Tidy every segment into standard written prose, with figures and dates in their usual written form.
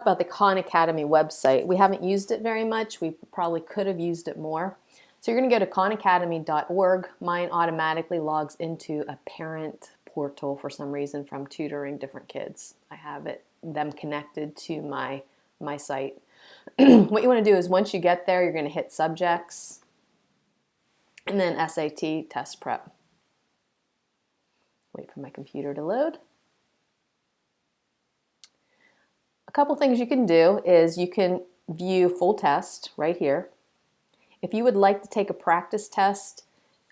about the Khan Academy website. We haven't used it very much. We probably could have used it more. So you're going to go to khanacademy.org. Mine automatically logs into a parent portal for some reason from tutoring different kids. I have them connected to my site. What you want to do is once you get there, you're going to hit subjects and then SAT test prep. Wait for my computer to load. A couple things you can do is you can view full test right here. If you would like to take a practice test,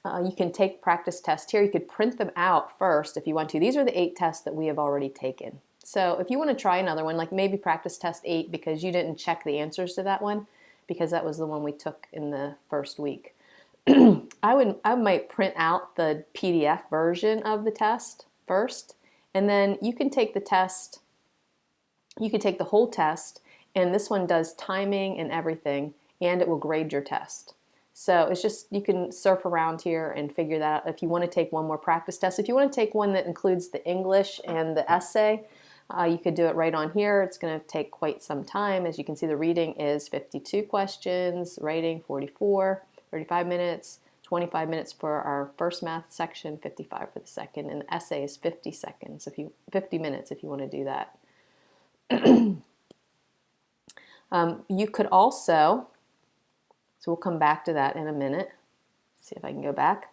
you can take practice test here. You could print them out first if you want to. These are the 8 tests that we have already taken. So if you want to try another one, like maybe practice test 8 because you didn't check the answers to that one, because that was the one we took in the first week. I might print out the PDF version of the test first, and then you can take the test. You can take the whole test, and this one does timing and everything, and it will grade your test. So it's just, you can surf around here and figure that out if you want to take one more practice test. If you want to take one that includes the English and the essay, you could do it right on here. It's going to take quite some time. As you can see, the reading is 52 questions, writing 44, 35 minutes, 25 minutes for our first math section, 55 for the second, and the essay is 50 minutes if you want to do that. You could also, so we'll come back to that in a minute. See if I can go back.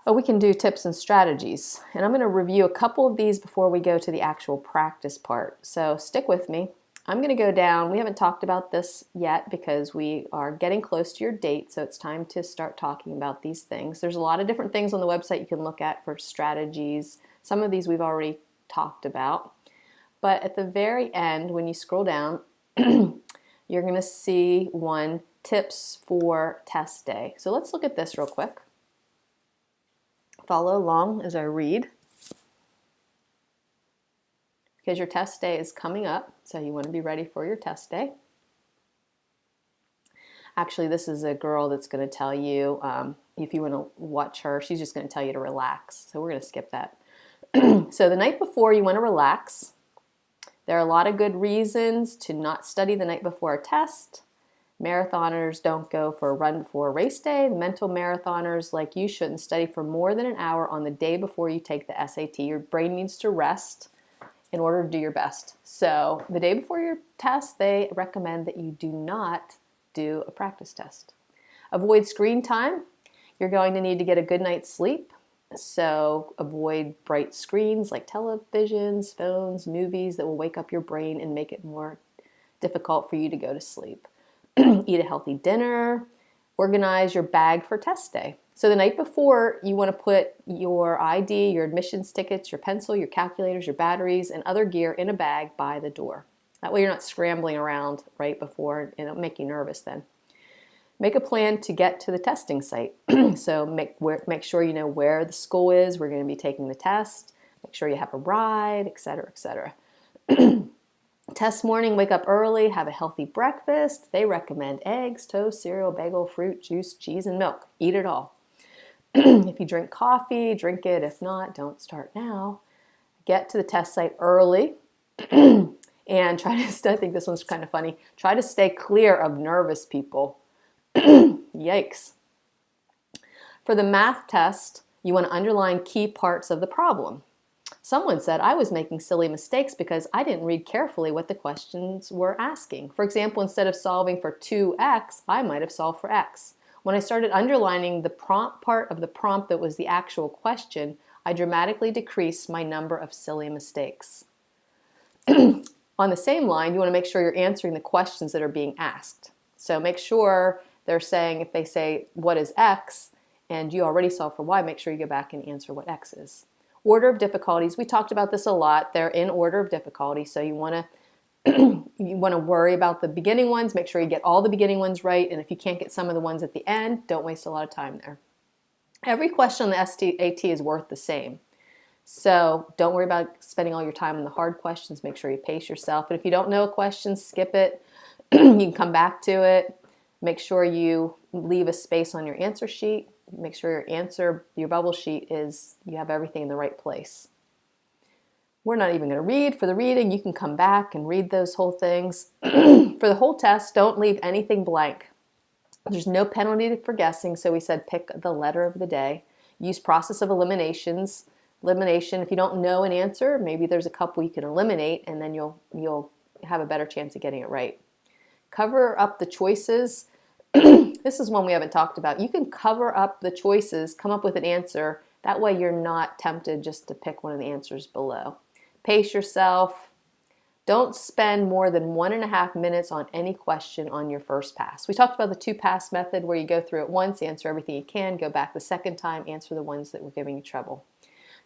Oh, we can do tips and strategies. And I'm going to review a couple of these before we go to the actual practice part. So stick with me. I'm going to go down. We haven't talked about this yet because we are getting close to your date, so it's time to start talking about these things. There's a lot of different things on the website you can look at for strategies. Some of these we've already talked about. But at the very end, when you scroll down, you're going to see one, tips for test day. So let's look at this real quick. Follow along as I read, because your test day is coming up, so you want to be ready for your test day. Actually, this is a girl that's going to tell you, if you want to watch her, she's just going to tell you to relax. So we're going to skip that. So the night before, you want to relax. There are a lot of good reasons to not study the night before a test. Marathoners don't go for a run before a race day. Mental marathoners like you shouldn't study for more than an hour on the day before you take the SAT. Your brain needs to rest in order to do your best. So the day before your test, they recommend that you do not do a practice test. Avoid screen time. You're going to need to get a good night's sleep. So avoid bright screens like televisions, phones, movies that will wake up your brain and make it more difficult for you to go to sleep. Eat a healthy dinner. Organize your bag for test day. So the night before, you want to put your ID, your admissions tickets, your pencil, your calculators, your batteries, and other gear in a bag by the door. That way you're not scrambling around right before, and it'll make you nervous then. Make a plan to get to the testing site. So make sure you know where the school is. We're going to be taking the test. Make sure you have a ride, etc., etc. Test morning, wake up early, have a healthy breakfast. They recommend eggs, toast, cereal, bagel, fruit, juice, cheese, and milk. Eat it all. If you drink coffee, drink it. If not, don't start now. Get to the test site early. And try to, I think this one's kind of funny, try to stay clear of nervous people. Yikes. For the math test, you want to underline key parts of the problem. Someone said I was making silly mistakes because I didn't read carefully what the questions were asking. For example, instead of solving for 2x, I might have solved for x. When I started underlining the prompt part of the prompt that was the actual question, I dramatically decreased my number of silly mistakes. On the same line, you want to make sure you're answering the questions that are being asked. So make sure they're saying, if they say, what is x, and you already solved for y, make sure you go back and answer what x is. Order of difficulties, we talked about this a lot. They're in order of difficulty, so you want to worry about the beginning ones. Make sure you get all the beginning ones right, and if you can't get some of the ones at the end, don't waste a lot of time there. Every question on the SAT is worth the same. So don't worry about spending all your time on the hard questions. Make sure you pace yourself. And if you don't know a question, skip it. You can come back to it. Make sure you leave a space on your answer sheet. Make sure your bubble sheet is, you have everything in the right place. We're not even going to read. For the reading, you can come back and read those whole things. For the whole test, don't leave anything blank. There's no penalty for guessing, so we said pick the letter of the day. Use process of eliminations. Elimination, if you don't know an answer, maybe there's a couple you can eliminate, and then you'll have a better chance of getting it right. Cover up the choices. This is one we haven't talked about. You can cover up the choices, come up with an answer. That way you're not tempted just to pick one of the answers below. Pace yourself. Don't spend more than 1.5 minutes on any question on your first pass. We talked about the 2-pass method where you go through it once, answer everything you can, go back the second time, answer the ones that were giving you trouble.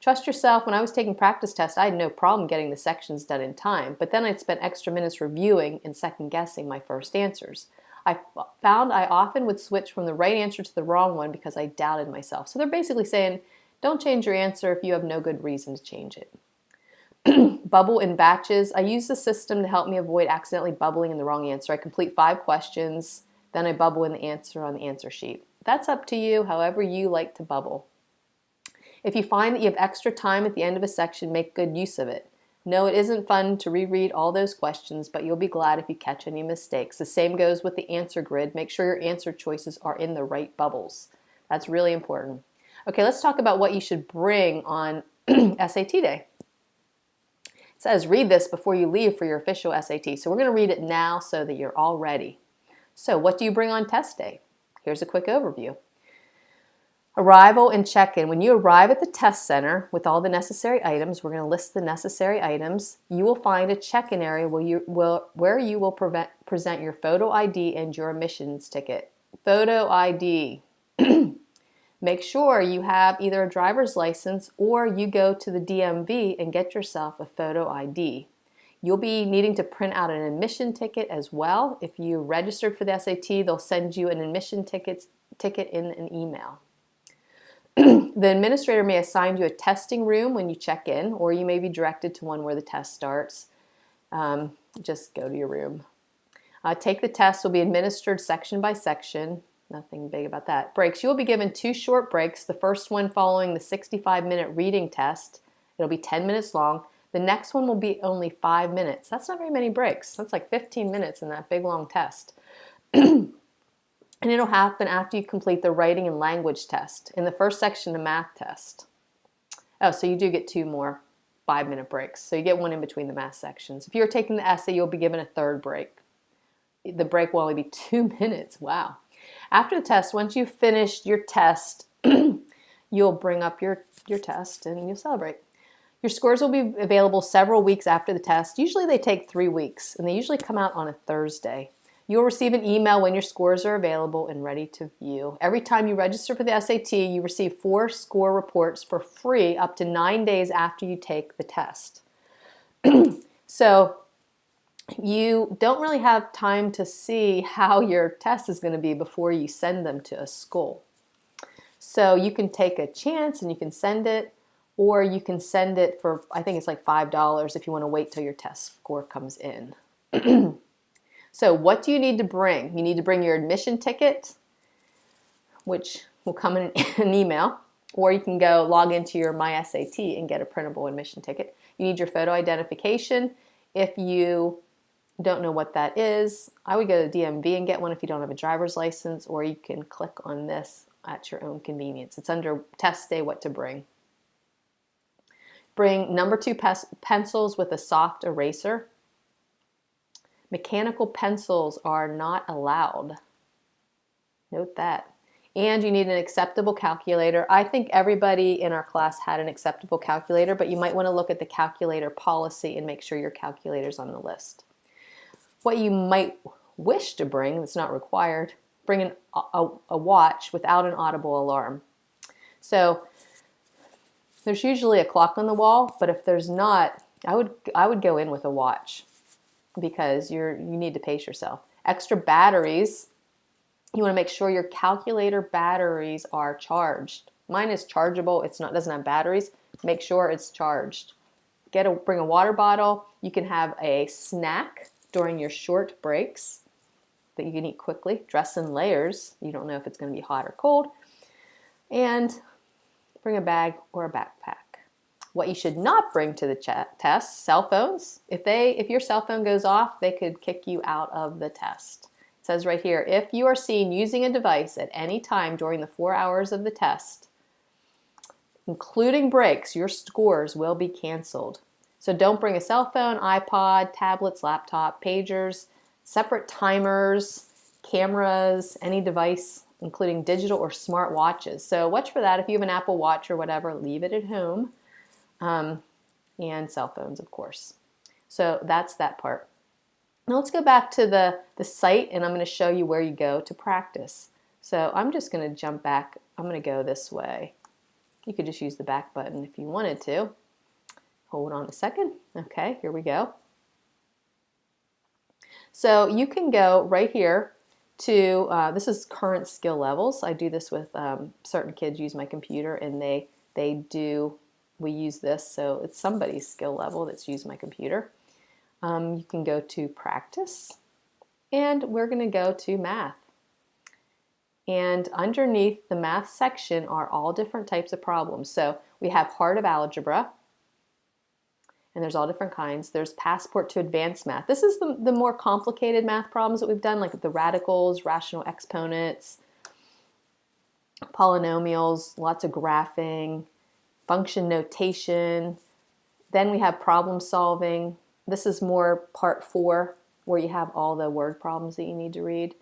Trust yourself. When I was taking practice tests, I had no problem getting the sections done in time, but then I'd spend extra minutes reviewing and second guessing my first answers. I found I often would switch from the right answer to the wrong one because I doubted myself. So they're basically saying, don't change your answer if you have no good reason to change it. Bubble in batches. I use the system to help me avoid accidentally bubbling in the wrong answer. I complete 5 questions, then I bubble in the answer on the answer sheet. That's up to you, however you like to bubble. If you find that you have extra time at the end of a section, make good use of it. No, it isn't fun to reread all those questions, but you'll be glad if you catch any mistakes. The same goes with the answer grid. Make sure your answer choices are in the right bubbles. That's really important. Okay, let's talk about what you should bring on SAT day. It says read this before you leave for your official SAT. So we're going to read it now so that you're all ready. So what do you bring on test day? Here's a quick overview. Arrival and check-in. When you arrive at the test center with all the necessary items, we're going to list the necessary items, you will find a check-in area where you will present your photo ID and your admissions ticket. Photo ID. Make sure you have either a driver's license or you go to the DMV and get yourself a photo ID. You'll be needing to print out an admission ticket as well. If you registered for the SAT, they'll send you an admission ticket in an email. The administrator may assign you a testing room when you check in, or you may be directed to one where the test starts. Just go to your room. Take the test will be administered section by section. Nothing big about that. Breaks. You will be given 2 short breaks. The first one following the 65-minute reading test. It'll be 10 minutes long. The next one will be only 5 minutes. That's not very many breaks. That's like 15 minutes in that big long test. And it'll happen after you complete the writing and language test. In the first section, the math test. Oh, so you do get 2 more 5-minute breaks. So you get one in between the math sections. If you're taking the essay, you'll be given a 3rd break. The break will only be 2 minutes. Wow. After the test, once you've finished your test, you'll bring up your test and you'll celebrate. Your scores will be available several weeks after the test. Usually they take 3 weeks, and they usually come out on a Thursday. You'll receive an email when your scores are available and ready to view. Every time you register for the SAT, you receive 4 score reports for free up to 9 days after you take the test. So you don't really have time to see how your test is going to be before you send them to a school. So you can take a chance and you can send it, or you can send it for, I think it's like $5 if you want to wait till your test score comes in. So what do you need to bring? You need to bring your admission ticket, which will come in an email, or you can go log into your My SAT and get a printable admission ticket. You need your photo identification. If you don't know what that is, I would go to the DMV and get one if you don't have a driver's license, or you can click on this at your own convenience. It's under test day, what to bring. Bring number 2 pencils with a soft eraser. Mechanical pencils are not allowed. Note that. And you need an acceptable calculator. I think everybody in our class had an acceptable calculator, but you might want to look at the calculator policy and make sure your calculator's on the list. What you might wish to bring, that's not required, bring a watch without an audible alarm. So there's usually a clock on the wall, but if there's not, I would go in with a watch because you need to pace yourself. Extra batteries. You want to make sure your calculator batteries are charged. Mine is chargeable. Doesn't have batteries. Make sure it's charged. Bring a water bottle. You can have a snack during your short breaks that you can eat quickly. Dress in layers. You don't know if it's going to be hot or cold. And bring a bag or a backpack. What you should not bring to the test, cell phones. If your cell phone goes off, they could kick you out of the test. It says right here, if you are seen using a device at any time during the 4 hours of the test, including breaks, your scores will be canceled. So don't bring a cell phone, iPod, tablets, laptop, pagers, separate timers, cameras, any device, including digital or smart watches. So watch for that. If you have an Apple Watch or whatever, leave it at home. And cell phones, of course. So that's that part. Now let's go back to the site, and I'm going to show you where you go to practice. So I'm just going to jump back. I'm going to go this way. You could just use the back button if you wanted to. Hold on a second. Okay, here we go. So you can go right here to, this is current skill levels. I do this with certain kids use my computer, and we use this, so it's somebody's skill level that's used my computer. You can go to practice, and we're going to go to math. And underneath the math section are all different types of problems. So we have Heart of Algebra, and there's all different kinds. There's Passport to Advanced Math. This is the more complicated math problems that we've done, like the radicals, rational exponents, polynomials, lots of graphing, function notation. Then we have problem solving. This is more part 4, where you have all the word problems that you need to read.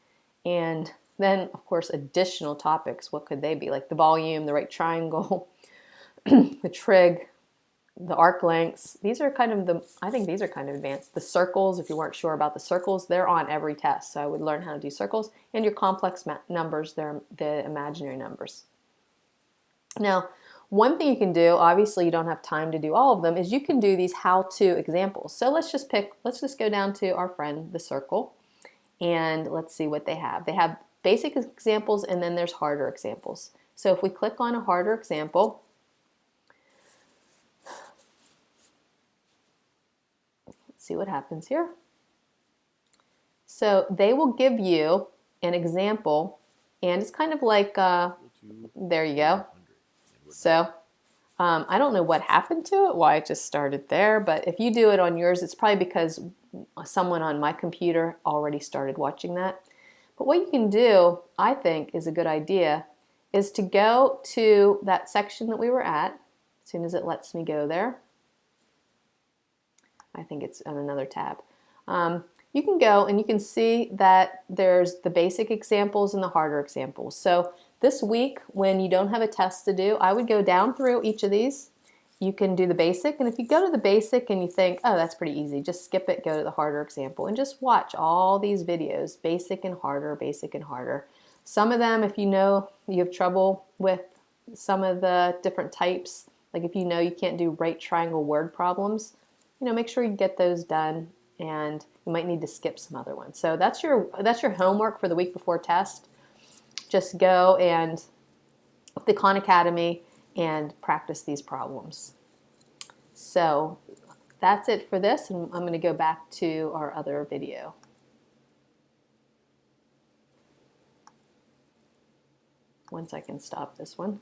And then, of course, additional topics. What could they be? Like the volume, the right triangle, the trig, the arc lengths. These are kind of I think these are kind of advanced. The circles, if you weren't sure about the circles, they're on every test. So I would learn how to do circles. And your complex numbers, they're the imaginary numbers. Now, one thing you can do, obviously you don't have time to do all of them, is you can do these how-to examples. So let's just go down to our friend, the circle, and let's see what they have. They have basic examples, and then there's harder examples. So if we click on a harder example, let's see what happens here. So they will give you an example, and it's kind of like, there you go. So I don't know what happened to it, why it just started there, but if you do it on yours, it's probably because someone on my computer already started watching that. But what you can do, I think, is a good idea, is to go to that section that we were at, as soon as it lets me go there. I think it's on another tab. You can go and you can see that there's the basic examples and the harder examples. So this week, when you don't have a test to do, I would go down through each of these. You can do the basic, and if you go to the basic and you think, oh, that's pretty easy, just skip it, go to the harder example, and just watch all these videos, basic and harder, basic and harder. Some of them, if you know you have trouble with some of the different types, like if you know you can't do right triangle word problems, make sure you get those done, and you might need to skip some other ones. So that's your homework for the week before test. Just go and the Khan Academy and practice these problems. So that's it for this, and I'm going to go back to our other video. Once I can stop this one.